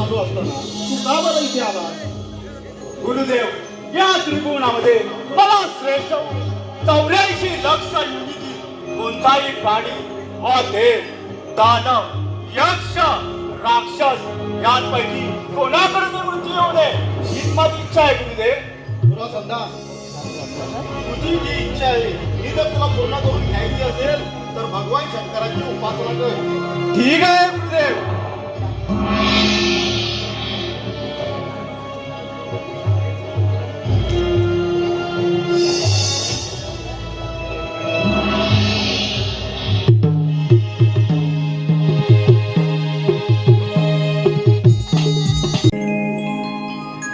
चालू असताना तू का बरं इथे आला? गुरुदेव, या त्रिकोणामध्ये मला श्रेष्ठ 84 लक्ष युनिटी कोणताही प्राणी व देव, दानव, यक्ष, राक्षस यांपैकी कोणाकडून मृत्यू येऊ नये हीच माझी इच्छा आहे गुरुदेव. तुला संधा तुझी जी इच्छा आहे ही जर तुला पूर्ण करून घ्यायची असेल तर भगवान शंकराची उपासना कर. ठीक आहे गुरुदेव.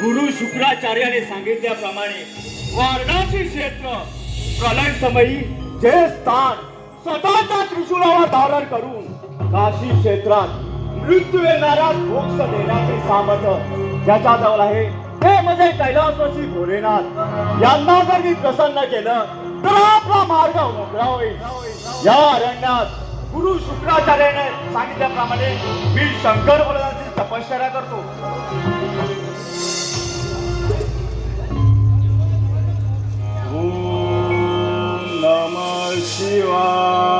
गुरु शुक्राचार्याने सांगितल्याप्रमाणे वारणासी क्षेत्र प्रलय समयी जे स्थान स्वतःच्या त्रिशूलावर धारण करून काशी क्षेत्रात मृत्यू येणारा मोक्ष देण्याचे सामर्थ्य ज्याच्याजवळ आहे ते म्हणजे कैलासवासी भोलेनाथ यांना जर मी प्रसन्न केलं तर आपला मार्ग मोकळा होईल. या अरण्यात गुरु शुक्राचार्याने सांगितल्याप्रमाणे मी शंकर भोलेनाथाची तपश्चर्या करतो. नमः शिवाय.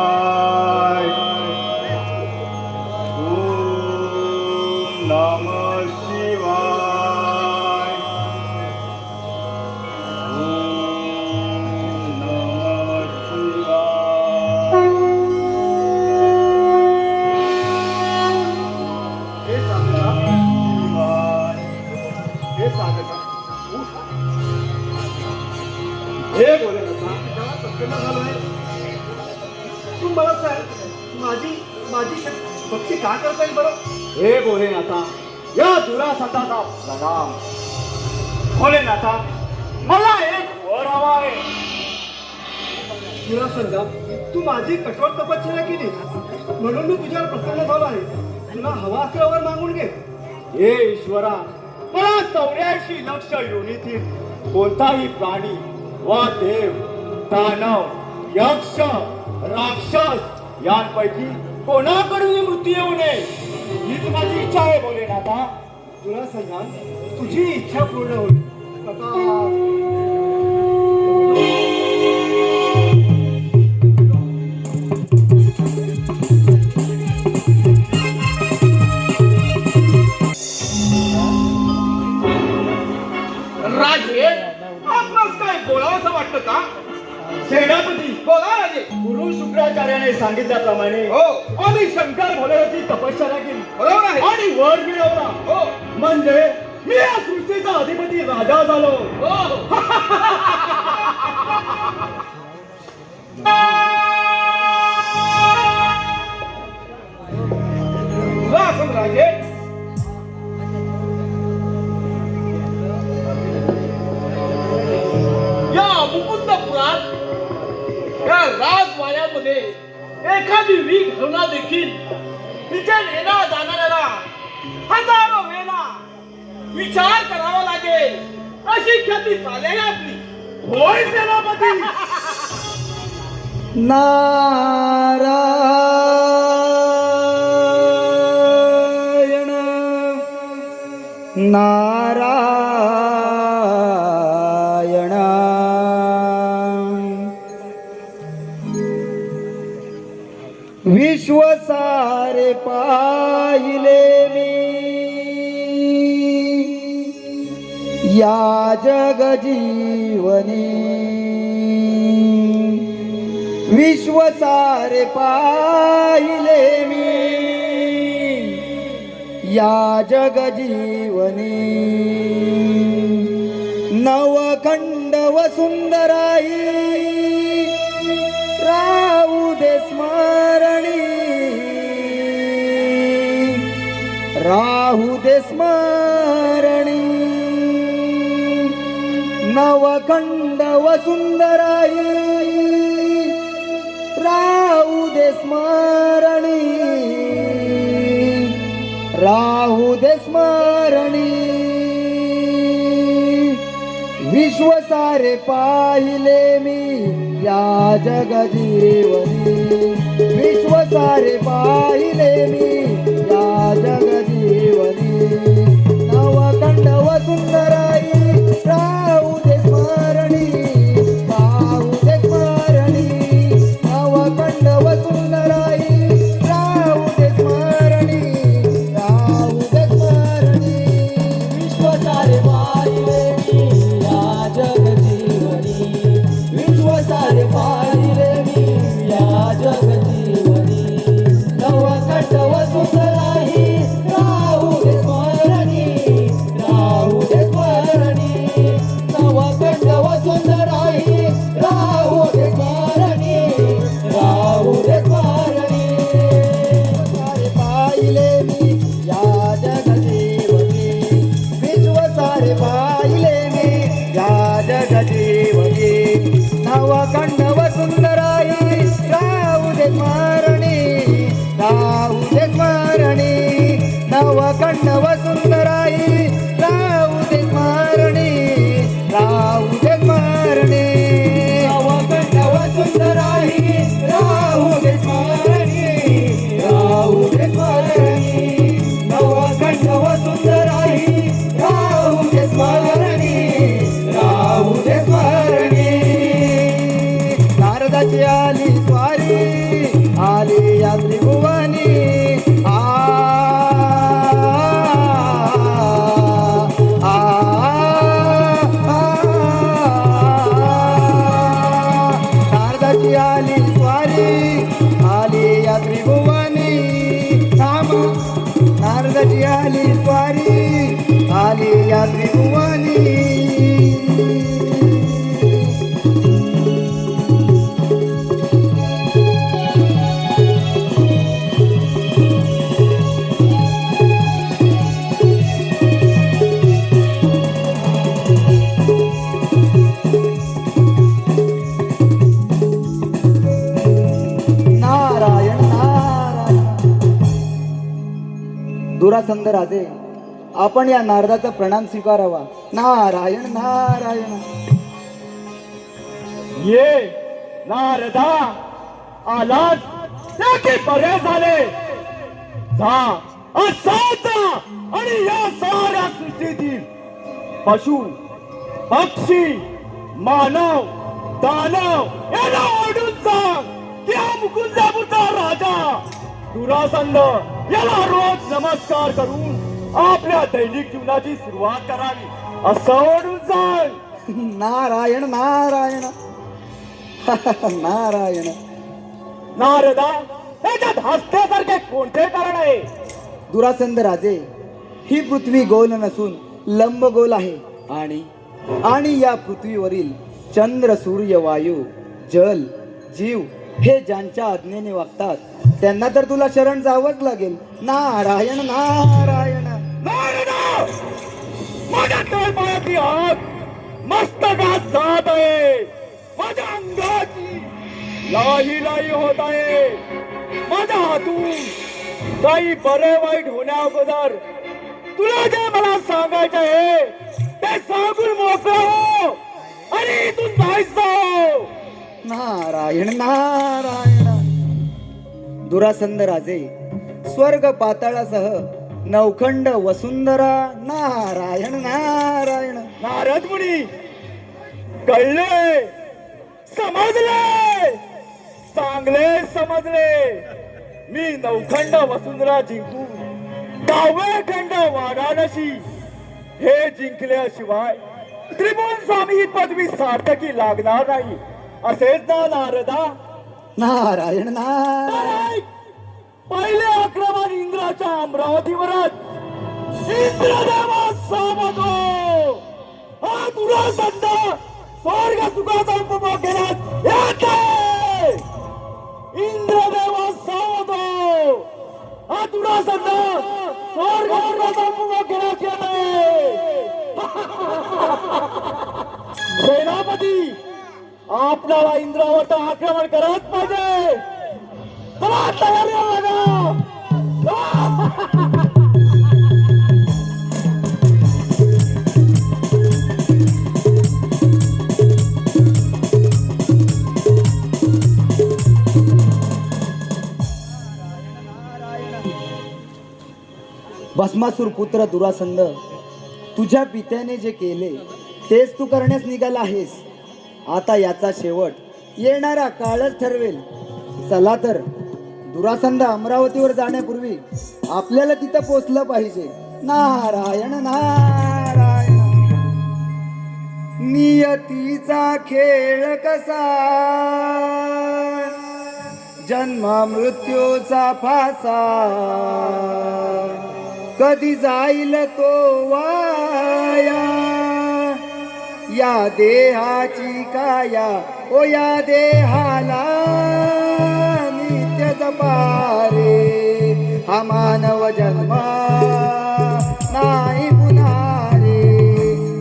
ओम नमः शिवाय. ओम नमः शिवाय. हे सांगा शिवाय. हे सांगा हे बोले तू मला सांग माझी भक्ती का करता येईल बरं? हे भोलेनाथा, या दुरासताचा प्रणाम. भोलेनाथा, मला एक वर हवा आहे. तुला संधा तू माझी कठोर तपश्चर्या केली म्हणून मी तुझ्यावर प्रसन्न झालो आहे. तुला हवा असल्यावर मागून घे. हे ईश्वरा, मला 84 लक्ष योनीतील कोणताही प्राणी वा देव, दानव, यक्ष, राक्षस यांपैकी कोणाकडून मृत्यू येऊ नये हीच माझी इच्छा आहे भोलेनाथा. तुला संधा तुझी इच्छा पूर्ण होईल. राजे, आपणास काय बोलावंसं वाटतं का? सेनापती, बोला राजे. गुरु शुक्राचार्याने सांगितल्याप्रमाणे हो, आम्ही शंकर भोलेनाथाची तपश्चर्या केली बरोबर आहे. आणि वर मिळवला. हो म्हणजे मी या सृष्टीचा अधिपती राजा झालो. हो तुला असं राजे, या मुकुंदपुरात या राजवाड्यामध्ये एखादी वीट घालना देखील तिथे येणार जाणाऱ्याला हजारो वेळा विचार करावा लागेल. अशी ख्याती झाली आपली. होय सेनापती. नारायण नारायण विश्व सारे पाहिले मी या जग जीवनी. विश्व सारे पाहिले मी या जग जीवनी. नवखंड वसुंधराई राहू दे स्मरणी. राहू दे स्मरणी. नवखंड वसुंधराई राहू दे स्मरणी. राहू दे स्मरणी. विश्व सारे पाहिले मी या जग जीवनी. विश्व सारे पाहिले मी या जग जीवनी. जग जीवनी नवखंड वसुंधराई राहू दे स्मरणी राहू दे स्मरणी नवखंड वसुंधराई राहू दे स्मरणी राहू दे स्मरणी नवखंड वसुंधराई राहू दे स्मरणी राहू दे स्मरणी नवखंड वसुंधराई राहू दे स्मरणी राहू दे स्मरणी नारदाची आली स्वारी आली या त्रिभुवनी नारदाची आली स्वारी आली या त्रिभुवनी थांब नारदाची आली स्वारी आली या त्रिभुवनी नारायण नारायण दुरासंध राजे आपण या नारदाचा प्रणाम स्वीकारावा नारायण नारायण ये नारदा आलास त्याचे बरे झाले जा असाच आणि या साऱ्या सृष्टीतील पशु पक्षी मानव दानव याला ओढून सांग की हा मुकुंदापूरचा राजा दुरासंध याला रोज नमस्कार करून आपल्या दैनिक जीवनाची सुरुवात करावी असं ओढून सांग. नारायण नारायण नारायण नारदा याच्यात हसण्यासारखे कोणते कारण आहे? दुरासंध राजे ही पृथ्वी गोल नसून लंब गोल आहे आणि या पृथ्वीवरील चंद्र सूर्य वायू जल जीव हे ज्यांच्या आज्ञेने वागतात त्यांना तर तुला शरण जावंच लागेल नारायण नारायण नारदा माझ्या तळपायाची आग मस्तकात जात आहे माझ्या अंगाची लाही लाही होत आहे माझ्या हातून काही बरे वाईट होण्या अगोदर तुला जे मला सांगायचे आहे ते सांगून मोकळं हो आणि इथून जायचं. नारायण नारायण दुरासंध राजे स्वर्ग पाताळासह नवखंड वसुंधरा नारायण नारायण नारद मुनी कळले समजले चांगले समजले मी नवखंड वसुंधरा जिंकून 10वे खंड वाराणसी हे जिंकल्याशिवाय त्रिभुवन स्वामी ही पदवी सार्थकी लागणार नाही असेच ना नारदा? नारायण नारायण पहिले आक्रमण इंद्राच्या अमरावतीवरच इंद्रदेवा सावधो हा दुरासंध स्वर्ग सुखाचा उपभोग घेण्यात येते इंद्रदेवा सावधो हा दुरासंध स्वर्ग सुखाचा उपभोग घेण्यात येते. सेनापती आपल्याला इंद्रावर आक्रमण करत पाहिजे चला तयारी लागा. भस्मासूर पुत्र दुरासंध तुझ्या पित्याने जे केले तेच तू करण्यास निघाला आहेस आता याचा शेवट येणारा काळच ठरवेल चला तर दुरासंध अमरावतीवर जाण्यापूर्वी आपल्याला तिथं पोचलं पाहिजे नारायण नारायण नियतीचा खेळ कसा जन्म मृत्यूचा फासा कधी जाईल तो वाया या देहाची काया ओ या देहाला नित्य जपारे हा मानव जन्म नाही पुन्हा रे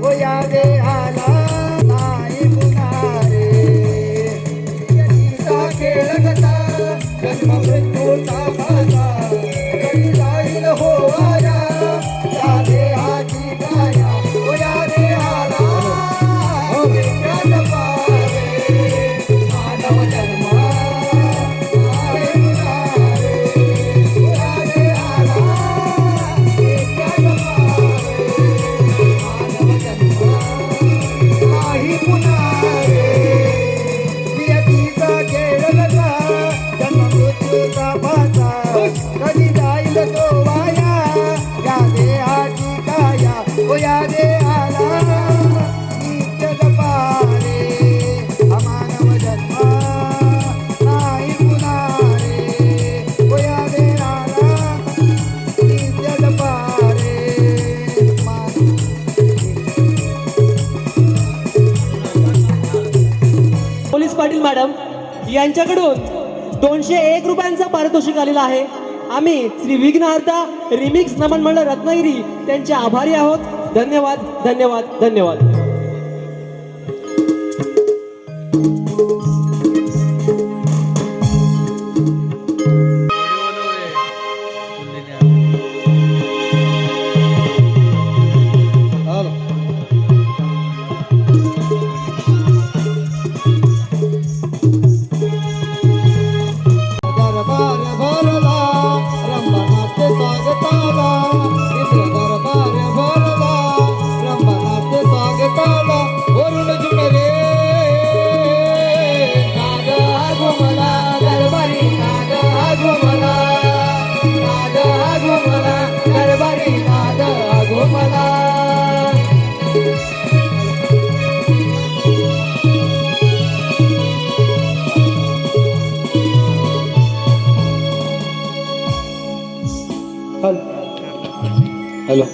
ओ या देहाला पाटील मॅडम यांच्याकडून 201 रुपयांचा पारितोषिक आलेला आहे. आम्ही श्री विघ्नहर्ता रिमिक्स नमन मंडळ रत्नागिरी त्यांचे आभारी आहोत. धन्यवाद धन्यवाद धन्यवाद. हॅलो.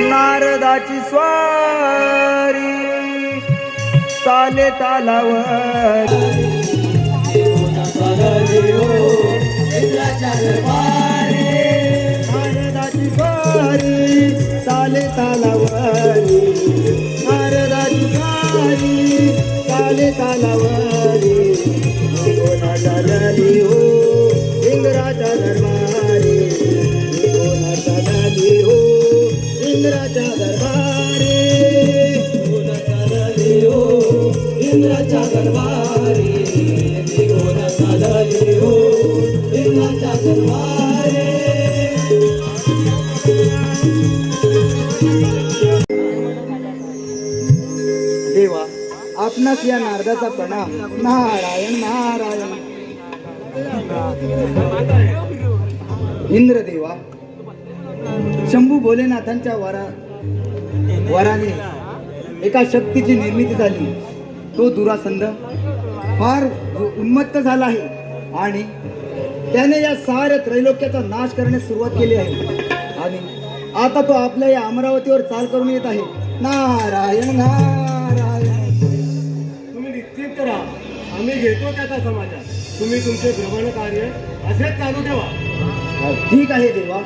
नारदाची स्वारी चाले तालावर. नारदाची स्वारी चाले तालावरी. नारदाची स्वारी चाले तालावरी. कोणा चालली हो इंद्राच्या दरबारी. कोणा चालली हो इंद्राच्या दरबारी. कोणा चालली हो इंद्राच्या दरबारी. कोणा चालली हो इंद्राच्या दरबारी. देवा आपणास या नारदाचा प्रणाम. नारायण नारायण. इंद्रदेवा शंभू भोलेनाथांच्या वराने एका शक्तीची निर्मिती झाली. तो दुरासंध फार उन्मत्त झाला आहे आणि त्याने या साऱ्या त्रैलोक्याचा नाश करण्यास सुरुवात केली आहे आणि आता तो आपल्या या अमरावतीवर चाल करून येत आहे. नारायण नारायण. तुम्ही निश्चित करा, आम्ही घेतो त्याचा समाचार. तुम्ही तुमचे भ्रमण कार्य असेच चालू ठेवा. ठीक आहे देवा.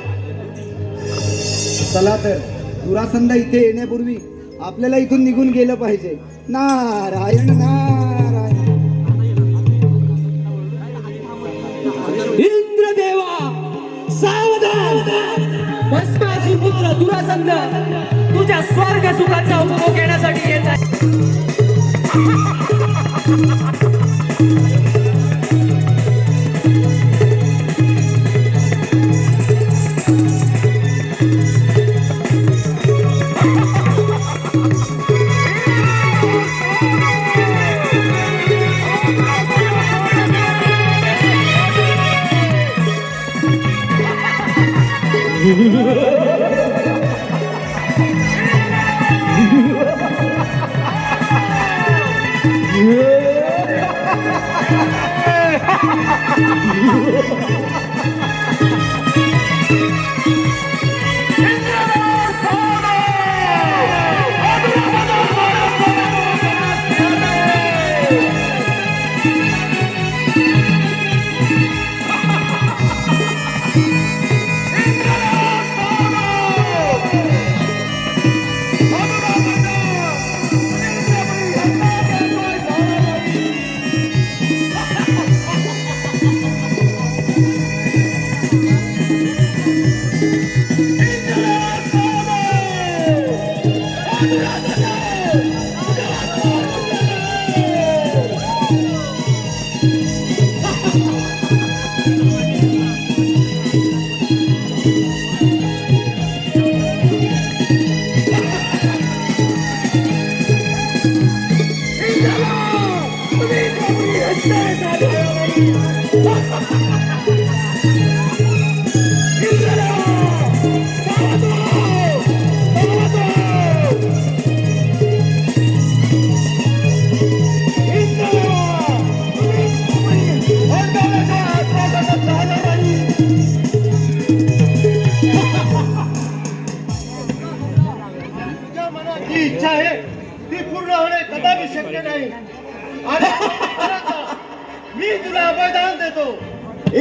चला तर दुरासंध इथे येण्यापूर्वी आपल्याला इथून निघून गेलं पाहिजे. नारायण नारायण. इंद्रदेवा सावधान. भस्मासुर पुत्र दुरासंध तुझ्या स्वर्ग सुखाचा उपभोग घेण्यासाठी येत आहे.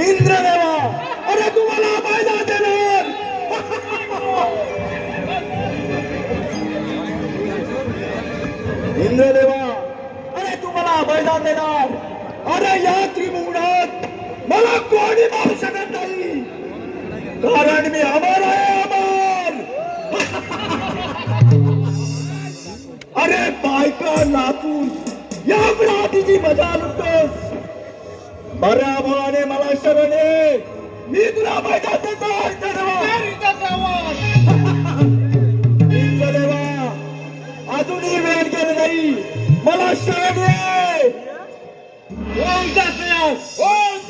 इंद्रदेवा, अरे तुम्हाला मैदान देणार. इंद्रदेवा, अरे तुम्हाला मैदान देणार. अरे या त्रिभुवनात मला कोणी मारू शकत नाही, कारण मी अमर आहे, अमर. अरे बायका नाचून या रात्रीची मजा लुटतोस. बऱ्या भावाने मला शरण ये, मी तुला मैदान देतो. इंद्रदेवा, अजूनही वेळ केलं नाही, मला शरण ये. ओम दासयास, ओम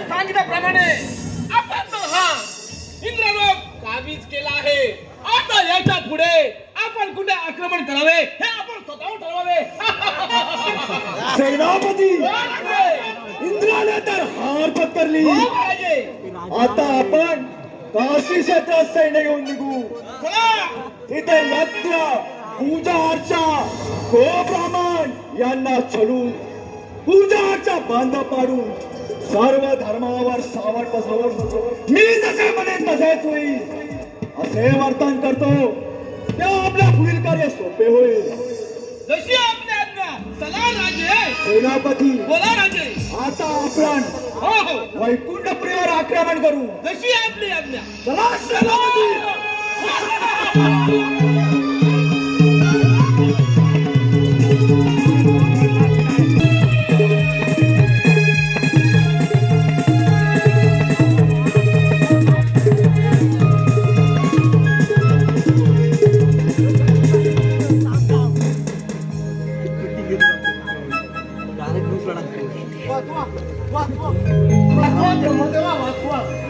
सांगितल्याप्रमाणे आपण हा इंद्रलोक काबीज केला आहे. आता याच्या पुढे आपण कुठे आक्रमण करावे हे आपण स्वतःहून ठरवावे. सेनापती, इंद्राने तर हार पत्करली. आता आपण काशी क्षेत्रात सैन्य घेऊन निघू. तिथे यज्ञ, पूजा अर्चा, गोब्राह्मण यांना छळून पूजा अर्चा बंद पाडून सर्व धर्मावर सावट बसवून मी जसे म्हणेन तसेच होईल असे वर्तन करतो. तेव्हा आपल्या पुढील कार्य सोपे होईल. जशी आपली आज्ञा. चला राजे. सेनापती, बोला राजे. आता आपण हो हो. वैकुंठपुरीवर आक्रमण करू. जशी आपली आज्ञा. चला सेनापती.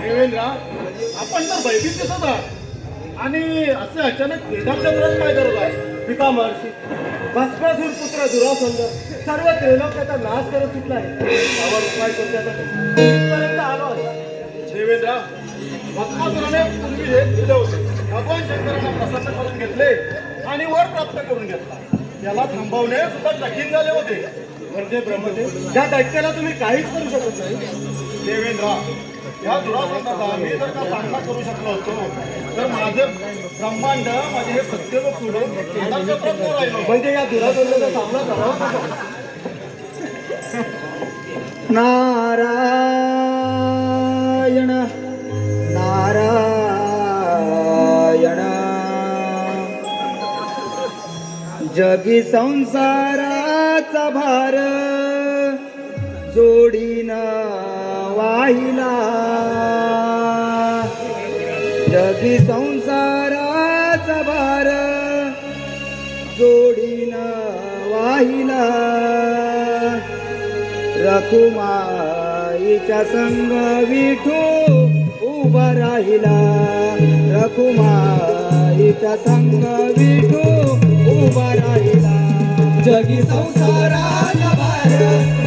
देवेंद्र, आपण तर भयभीत दिसत आहात आणि असे अचानक केदारच्या व्रत काय करत आहे? पिता महर्षी, भस्मासूर पुत्र दुरासंध सर्व त्रिलोक्याचा नाश करत सुटला आहे. त्यावर उपाय करण्यासाठी इथपर्यंत आलो आहे. देवेंद्र, भस्मासुराने पूर्वी हे दिले होते. भगवान शंकरांना प्रसन्न करून घेतले आणि वर प्राप्त करून घेतला. त्याला थांबवणे सुद्धा कठीण झाले होते. म्हणजे ब्रह्मदेव, त्या दैत्याला तुम्ही काहीच करू शकत नाही. देवेंद्र, या दुरासंधाचा मी जर का सामना करू शकलो असतो तर माझे ब्रह्मांड, माझे हे सत्य सोडून राहिलो. म्हणजे या दुरासंधाचा सामना करावा कसा? नारायण नारायण जगी संसाराचा भार जोडीनं वाहिला जगी संसाराचा भार जोडीनं वाहिला रखुमाईच्या संग विठू उभा राहिला रखुमाईच्या संग विठू उभा राहिला जगी संसाराचा भार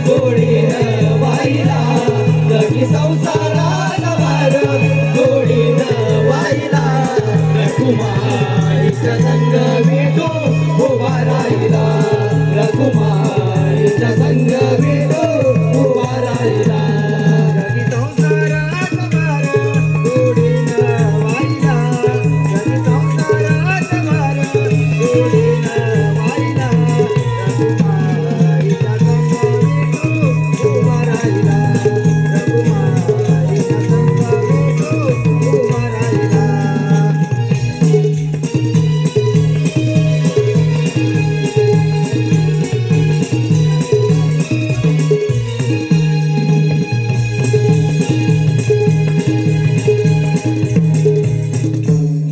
जोडीनं वाहिला जगी संसाराचा भार जोडीनं वाहिला रखुमाईच्या संग विठू उभा राहिला रखुमाईच्या संग विठू उभा राहिला जगी संसाराचा भार जोडीनं वाहिला जगी संसाराचा भार जोडीनं वाहिला रखुमाईच्या संग विठू उभा राहिला रखुमाईच्या संग विठू उभा राहिला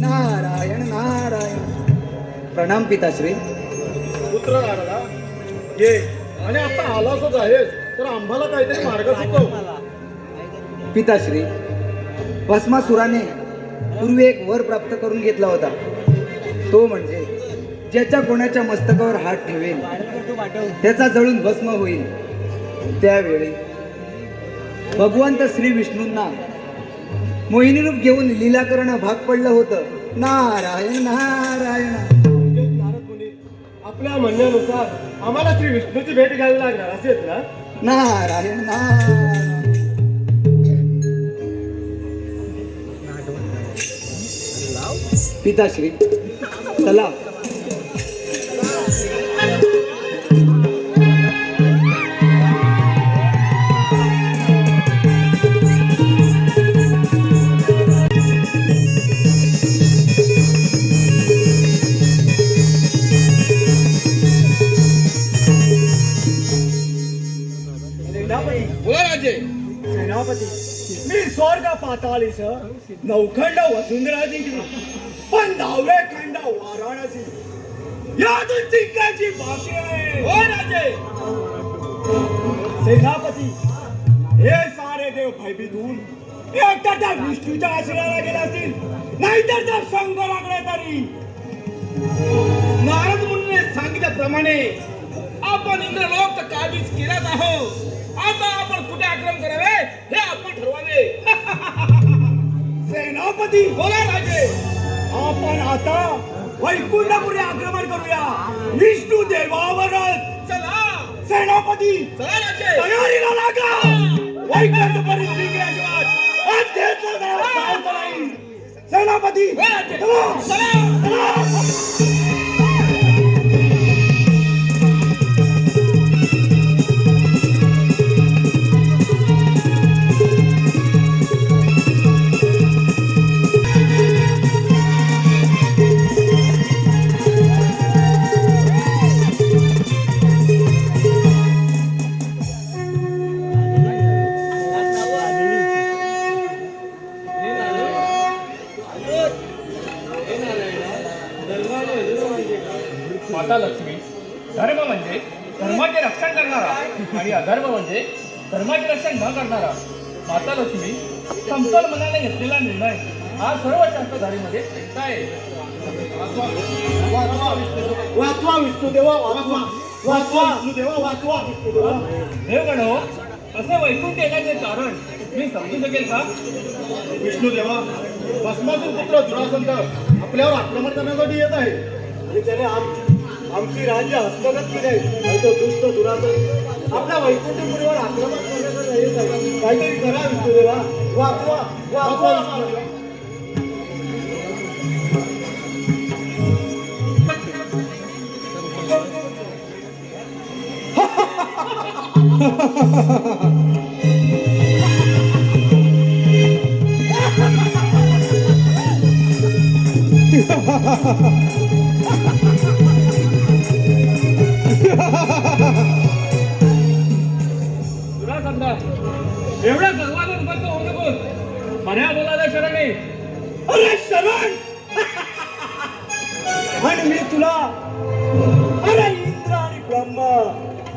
नारायण नारायण प्रणाम पिताश्री पुत्र नारदा ये आणि आता आलासच आहेस तर आम्हाला काहीतरी मार्ग सुचव. पिताश्री भस्मासुराने पूर्वी एक वर प्राप्त करून घेतला होता तो म्हणजे ज्याच्या कोणाच्या मस्तकावर हात ठेवेल त्याचा जळून भस्म होईल. त्यावेळी भगवंत श्री विष्णूंना मोहिनी रूप घेऊन लीला करणं भाग पडलं होतं. नारायण नारायण नारद मुनी, आपल्या म्हणण्यानुसार आम्हाला श्री विष्णूची भेट घ्यावी लागणार असेच ना? नारायण नारायण पिताश्री चला बोला राजे. सेनापती मी स्वर्ग पाताळीस नौखंड वसुंधरा जिंकली पण 10वे खंड वाराणसी यातून जिंकायची बाकी आहे. हो राजे. सेनापती हे सारे देव भयभीत होऊन एकतर त्या विष्णूच्या आश्रयाला गेले असतील नाहीतर त्या शंकराकडे तरी. नारद मुनीने सांगितल्याप्रमाणे आपण इंद्रलोक तर काबीज केलाच आहोत. आता आपण कुठे आक्रमण करावे हे आपण ठरवावे. सेनापती बोला राजे. आपण आता वैकुंठपुरी आक्रमण करूया विष्णू देवावरच. चला सेनापती चला राजे. तयारीला लागा. वैकुंठपुरी जिंकल्याशिवाय आज घेतलं जायचं नाही. सेनापती हो राजे. चला. चला. माता लक्ष्मी धर्म म्हणजे धर्माचे रक्षण करणारा आणि अधर्म म्हणजे धर्माचे रक्षण न करणारा. माता लक्ष्मी समतोल मनाने घेतलेला निर्णय हा सर्व शास्त्रधारीमध्ये आहे. वाचवा विष्णुदेवा वाचवा वाचवा विष्णुदेवा वाचवा विष्णुदेवा. देवगणो असे वैकुंठ येण्याचे कारण मी समजू शकेल का? विष्णुदेवा भस्मासूर पुत्र दुरासंत आपल्यावर आक्रमण करण्यासाठी येत आहे आणि त्याने आमची राज्य हस्तगत केली आहे. आणि तो दुष्ट दुरासन आपल्या वैकुंठपुरीवर आक्रमण करण्यासाठी येत आहे. काहीतरी करा विष्णुदेवा. वाचवा वाचवा विष्णुदेवा. दुरासंत एवढ्या गर्वाने उभं होऊ नकोस. बऱ्या बोलायला शरणे. अरे शरण आणि मी तुला अरे इंद्र आणि ब्रह्म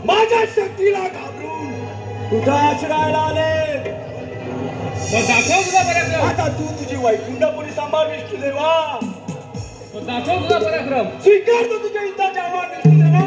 माझ्या शक्तीला घाबरून तुझ्या आश्रयाला आले. मग दाखव तुझा पराक्रम. आता तू तुझी वैकुंठपुरी सांभाळ विष्णुदेवा. मग दाखव तुझा पराक्रम. स्वीकारतो तुझ्या युद्धाचे आव्हान विष्णुदेवा.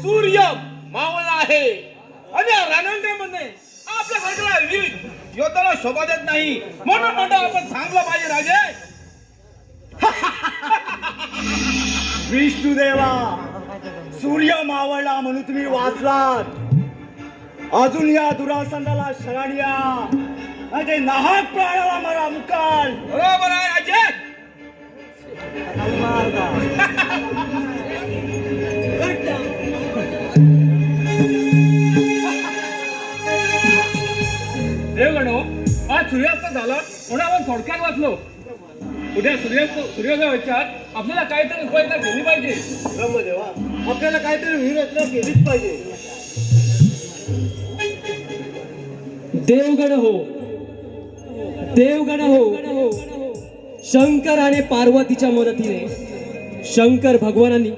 सूर्य मावळला आहे आणि या रणांगणामध्ये आपल्या सारख्याला वीर योद्धाला शोभा देत नाही. म्हणून म्हणतो आपण थांबलं पाहिजे राजे. विष्णुदेवा सूर्य मावळला म्हणून तुम्ही वाचलात. अजून या दुरासंधाला शरण या म्हणजे नाहक प्राणाला मला मुकाल. बरोबर आहे राजे. देवगणो, आज सूर्यास्त झाला म्हणून आपण थोडक्यात वाचलो. उद्या सूर्योदय व्हायच्यात आपल्याला काहीतरी उपाययोजना केली पाहिजे. ब्रह्मदेवा आपल्याला काहीतरी व्यूहरचना केलीच पाहिजे. देवगण हो, देवगण हो. शंकर आणि पार्वतीच्या मदतीने शंकर भगवानांनी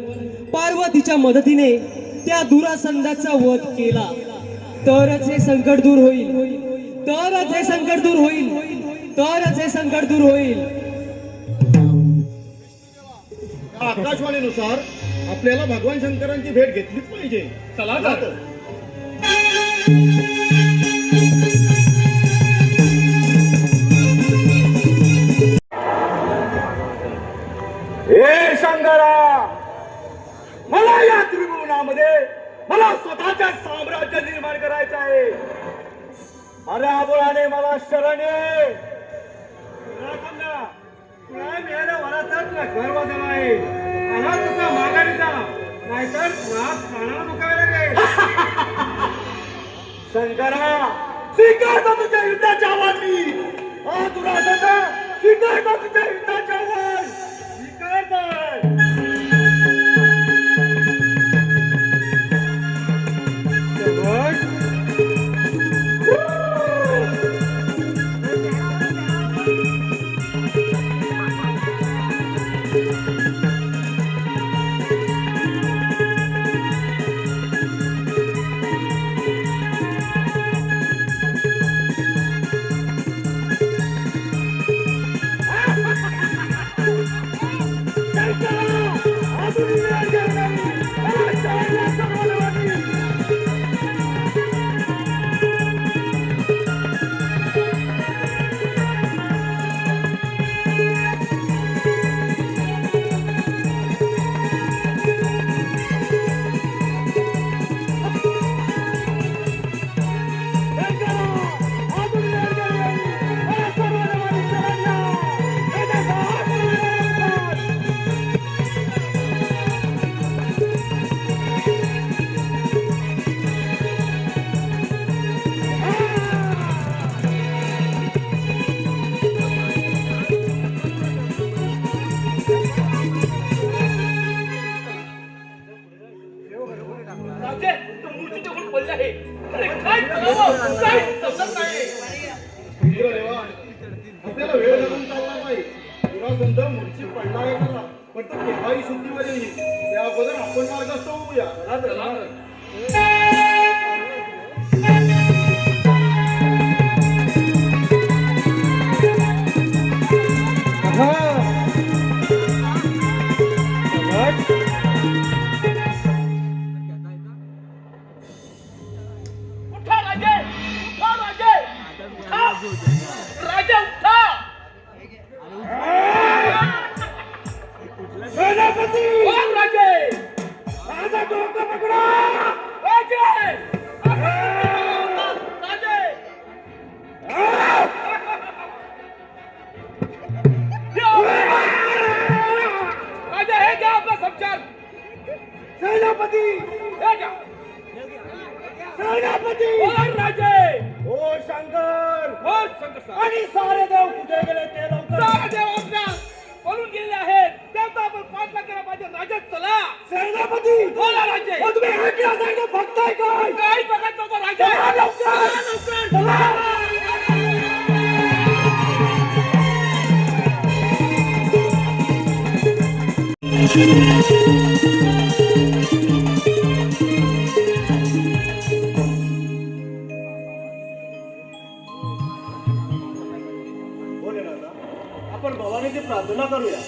पार्वतीच्या मदतीने त्या दुरासंधाचा वध केला तरच हे संकट दूर होईल. तरच हे संकट दूर होईल. तरच हे संकट दूर होईल. आकाशवाणीनुसार आपल्याला भगवान शंकरांची भेट घेतलीच पाहिजे. चला तर. हे शंकरा मला या त्रिभुवनामध्ये मला स्वतःच्या साम्राज्य निर्माण करायचं आहे. अरे आबोळाने मला शरण ये. तुला मिळाल्या वराचा तुला गर्व झाला आहे. आला तुझा माघारीचा नाहीतर प्राणाला मुकावे लागेल. शंकरा स्वीकारतो तुझ्या युद्धाच्या आव्हान मी. दुरासंधा स्वीकारतो तुझ्या युद्धाच्या आव्हान. स्वीकारतो. राजे, तो मूर्तीच्या वर पडले आहे. अरे काय करावं? काय समजत नाही. इंद्रदेवा आपल्याला वेळ लागून चालला नाही. दुरासंध मूर्छित पडला आहे मला. पण तो केव्हाही शुद्धीवर येईल त्या अगोदर आपण मार्गस्थ होऊया. चला तर. उठा राजे, उठा राजे, उठा राजे, उठा. सेनापती बोल राजे, माझा डोकं पकडा. राजे, राजे. राजा हे घ्या आपला संचार. सेनापती हे घ्या. सेनापती बोल राजे. ओ शंकर बोल शंकर. आणि सारे देव कुठे गेले ते लवकर सारे देव आपल्या पळून गेलेले आहेत. त्यांचा आपण पाठलाग केला पाहिजे. राजा चला. सेनापती बोला राजे. ओ तुम्ही ऐकला जायचं बघताय काय काही बघत नव्हतं राजे. चला लवकर. लवकर. चला. बोले दादा, आपण भवानीची प्रार्थना करूया.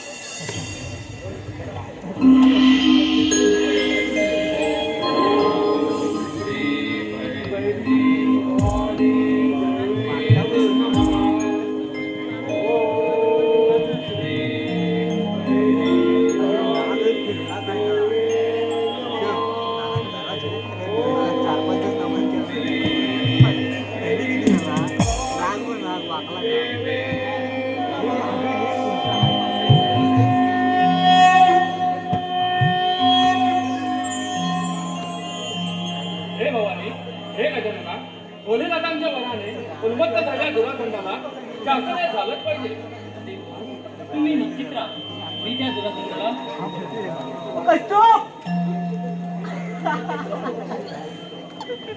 हे भवानी, हे गजानना, भोलेनाथांच्या वराने उन्मत्त झालेल्या दुराखंडाला शासन हे झालंच पाहिजे. तुम्ही निश्चित राहा. मी त्या दुराखंडाला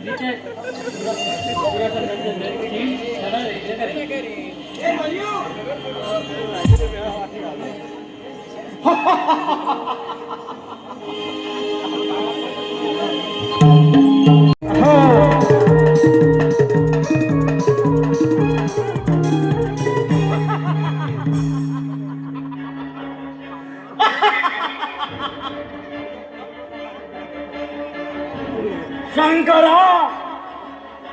मी त्या दुराखंडाचं निर्णय सरळ हे करेन. शंकरा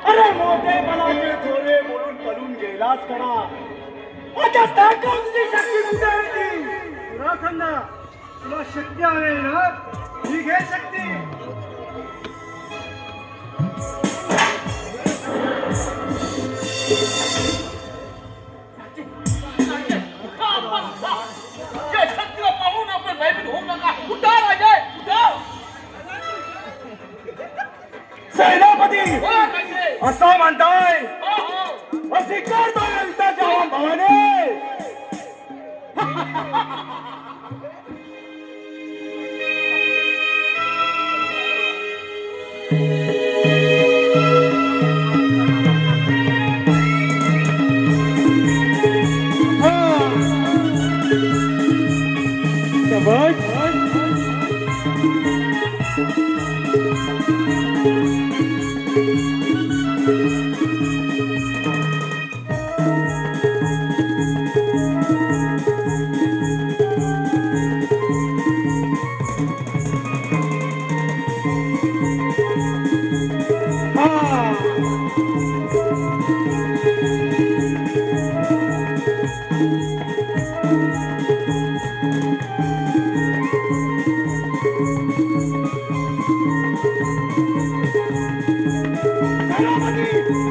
अरे मोठेपणाचे थोडे बोलून पळून गेलास करा. आता ताकद तुझी शक्ती कुठे आहे ती? पुराखंडा, तुला शक्ती हवी ना, ही घे शक्ती. या शक्तीला पाहून आपण भयभीत होऊ नका. उठा राजे, उठा. सेनापती बोला राजे. असं म्हणताय हो, हो. अशी करतोय अंताच्या भावाने.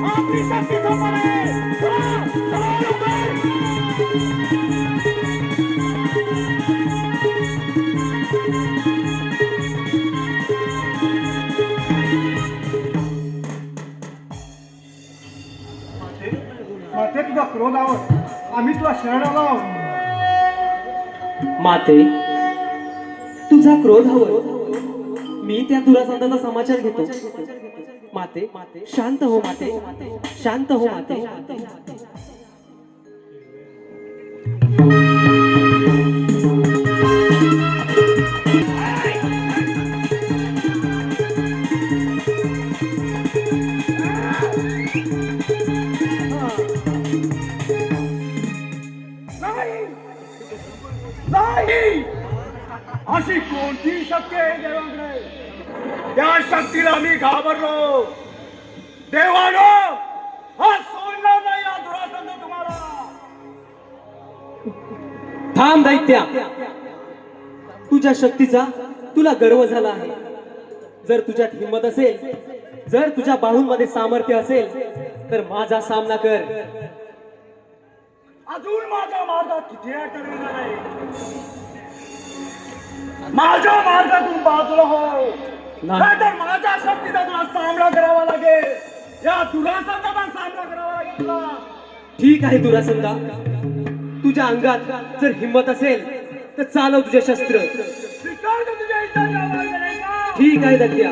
आपली शक्ती संपणार आहे. चला लवकर. माते तुझा क्रोध आहोत, आम्ही तुला शरण आलो आहोत. माते तुझा क्रोध हवं. मी त्या दुरासंताचा समाचार घेतो. माते शांत हो. माते शांत हो. माते त्या शक्तीला मी घाबरलो. देवानो, हा सोडणार नाही हा दुरासंध तुम्हाला. थांब दैत्या, तुझ्या शक्तीचा तुला गर्व झाला आहे. जर तुझ्यात हिंमत असेल, जर तुझ्या बाहूंमध्ये सामर्थ्य असेल, तर माझा सामना कर. अजून माझ्या मार्गात किती ठरविणार आहे. माझ्या मार्गातून बाजूला हो, नाहीतर माझ्या शक्तीचा तुला सामना करावा लागेल. या दुरासंधाचा सामना करावा लागेल तुला. ठीक आहे दुरासंधा, तुझ्या अंगात जर हिंमत असेल तर चालव तुझे शस्त्र. स्वीकार कर तुझ्या इच्छेचा मार्ग नाही का? ठीक आहे दैत्या.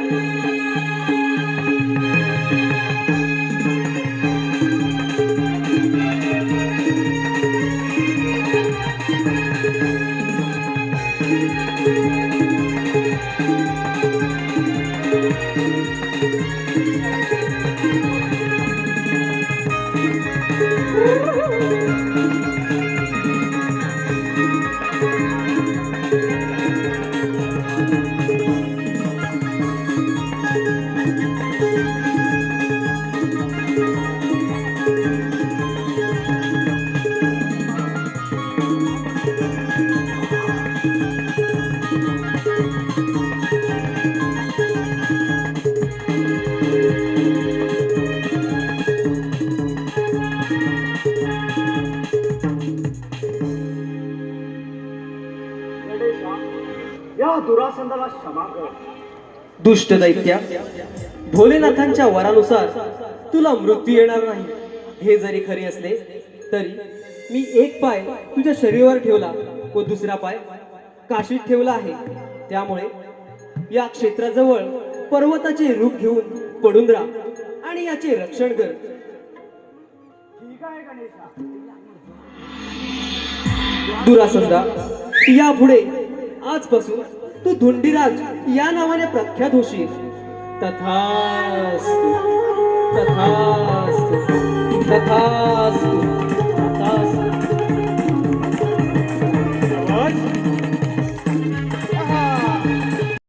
या दुरासंधाला क्षमा कर. दुष्ट दैत्या, भोलेनाथांच्या वरानुसार तुला मृत्यू येणार नाही. हे जरी खरे असले तरी मी एक पाय तुझ्या शरीरावर ठेवला व दुसरा पाय काशीत ठेवला आहे. त्यामुळे या क्षेत्राजवळ पर्वताचे रूप घेऊन पडून राहा आणि याचे रक्षण कर. ठीक आहे गणेशा. दुरासंधा, यापुढे आजपासून तू धुंडीराज या नावाने प्रख्यात होशील. तथास्तु, तथास्तु, तथास्तु.